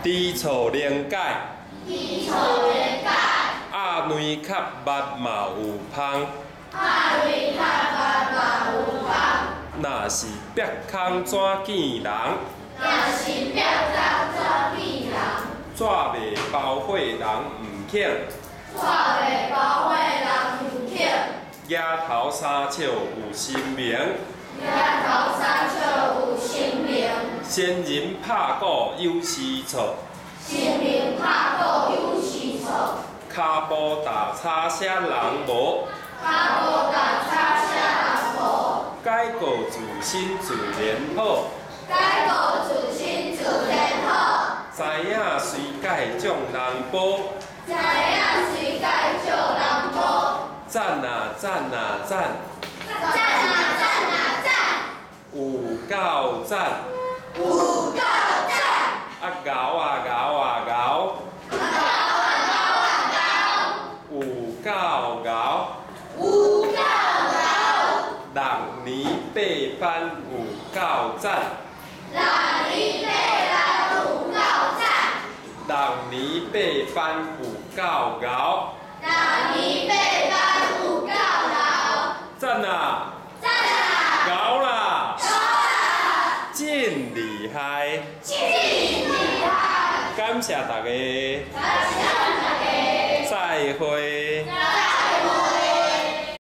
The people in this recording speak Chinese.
知错能改，知错能改，鸭卵较密嘛有芳，鸭卵较密嘛有芳。若是白空怎见人？若是白空怎见人？纸袂包火人毋肯，纸袂包火人毋肯。野头三笑有神明，野头三笑有神明。仙人拍鼓有时错，仙人拍鼓有时错。骹步踏叉写人无，骹步踏叉写人无。改过自新自然好，改过自新自然好。知影随改众人报，知影随改众人报。赞啊赞啊赞，赞啊赞啊赞，有够赞，有够赞。啊牛啊牛啊牛，牛啊牛啊牛，有够牛，有够牛。 六年八班有够赞，六年八班有够赞，六年八班有够牛，六年八班有够牛。赞啊！赞啊！牛啦！牛啊！真厉害！真厉害！感谢大家，感谢大家，再会。